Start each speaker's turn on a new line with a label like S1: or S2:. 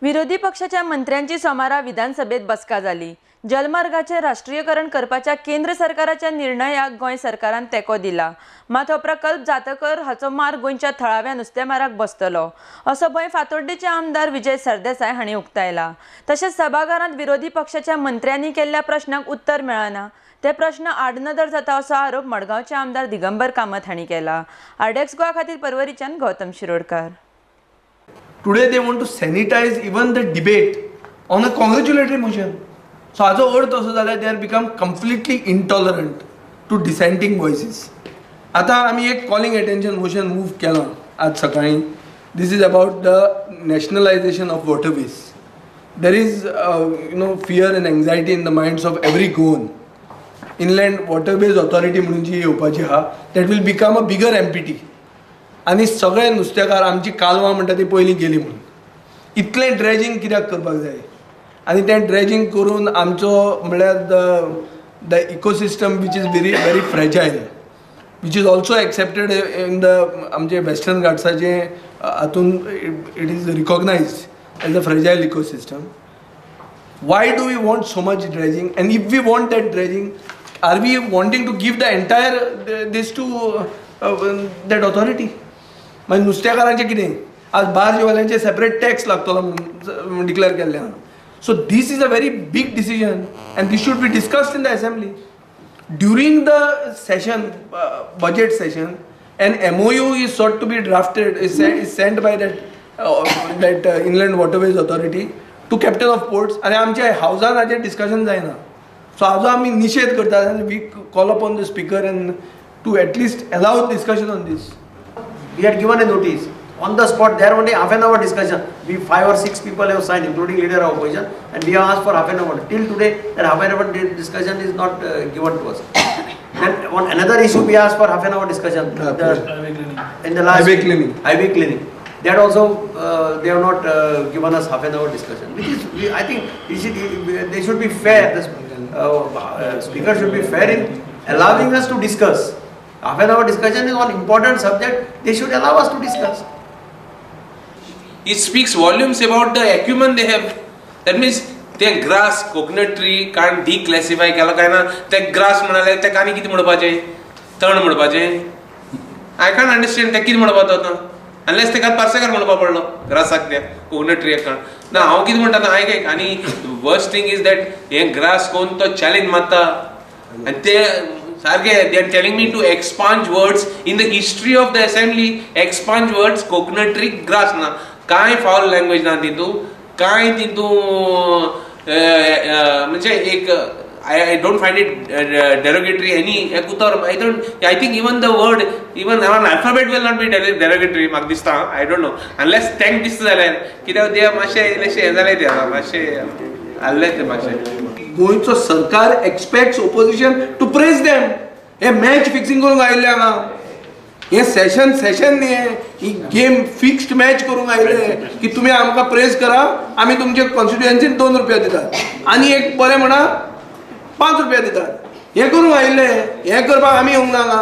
S1: विरोधी पक्षाच्या मंत्र्यांची सोमारा विधानसभेत बसका जाली। जलमार्गाचे राष्ट्रीयकरण करपाच्या केंद्र सरकाराच्या निर्णयाक गोंय सरकारान तेको दिला। मात हो प्रकल्प जातकर हाचो मार्ग गोंयच्या थळाव्या नुस्तेमाराक बसतलो असो भंय फातोड्डेचे आमदार विजय सरदेसाय हांणी उक्तायला। तशेंच सभाघरांत विरोधी पक्षाच्या मंत्र्यांनी केल्ल्या प्रश्नाक उत्तर मेळना। ते प्रश्न आडनदर जाता असो आरोप मडगांवचे आमदार दिगंबर कामत हांणी केला। आरडेक्स गोवा खातीर परवरीच्यान Gautam Shirodkar.
S2: Today they want to sanitize even the debate on a congratulatory motion. So हाचो अर्थ असो जाल्यार they are become completely intolerant to dissenting voices. आता आमी एक calling attention motion move केला आज सकाळी. This is about the nationalization of waterways. There is fear and anxiety in the minds of every Goan. Inland Waterways Authority म्हणून जी येवपाची आहा that will become a bigger MPT. आनी सगळे नुस्तेकार आमची कालवां म्हणटा ती पयलीं गेली म्हणून इतलें ड्रेजिंग कित्याक करपाक जाय आनी तें ड्रेजिंग करून आमचो म्हळ्यार the ecosystem which is very fragile which is also accepted in the आमचे वेस्टर्न घाट्साचे हातून it is recognised as a fragile ecosystem. Why do we want so much dredging and if we want that dredging are we wanting to give the entire this to that authority. मागीर नुस्तेकारांचें कितें आज बार्जवाल्यांचे separate tax लागतलो म्हणून declare केल्लें आहा. So this is a very big decision and this should be discussed in the assembly during the session budget session. An MOU is sought to be drafted is sent by that inland waterways authority to captain of ports आनी आमच्या हावजान हाचेर discussion जायना. So हाजो आमी निशेध करतात आनी we call upon the speaker and to at least allow discussion on this.
S3: We had given a notice on the spot. There only half an hour discussion. We 5 or 6 people have signed, including leader of opposition, and we have asked for half an hour. Till today, that half an hour discussion is not given to us. Then on another issue, we asked for half an hour discussion. In the last IV clinic. That also they have not given us half an hour discussion. Which is, I think, they should be fair. The speaker should be fair in allowing us to discuss. Half an hour discussion is on important subject. They should allow us to discuss.
S4: It speaks volumes about the acumen they have. That means ते grass, coconut tree can't declassify केला काय ना. ते grass म्हणाले ते कानी किती म्हणपाचे? तण म्हणपाचे? I can't understand ते किती म्हणपात होता. Unless ते काय पार्सेकर म्हणपा पडलो. ग्रासाक त्या coconut tree का. ना हांव किती म्हणटा ना ऐक आणि worst thing is that हे grass कोण तो challenge मारता आणि ते सारखे they are telling me to expunge words in the history of the assembly. Expunge words coconut tree grass ना काय foul language ना तितू काय तितू म्हणजे एक I don't find it derogatory any एक उतर I think even the word even an alphabet will not be derogatory म्हाका दिसता. I don't know unless thank दिसता जाल्यार कित्याक ते मातशे इल्लेशे जाले ते मातशे हल्ले ते मातशे.
S2: गोंयचो सरकार expects opposition to praise them. हे मॅच फिक्सिंग करूंक आयिल्ले हांगा हे सेशन न्ही ही गेम फिक्स्ड मॅच करूंक आयिल्ले की तुमी आमकां प्रेज करा आमी तुमचे कॉन्स्टिट्युएन्सीन 2 रुपया दितात आनी एक बरें म्हणा 5 रुपया दितात. हे करूंक आयिल्ले हे करपाक आमी येवंक ना हांगा.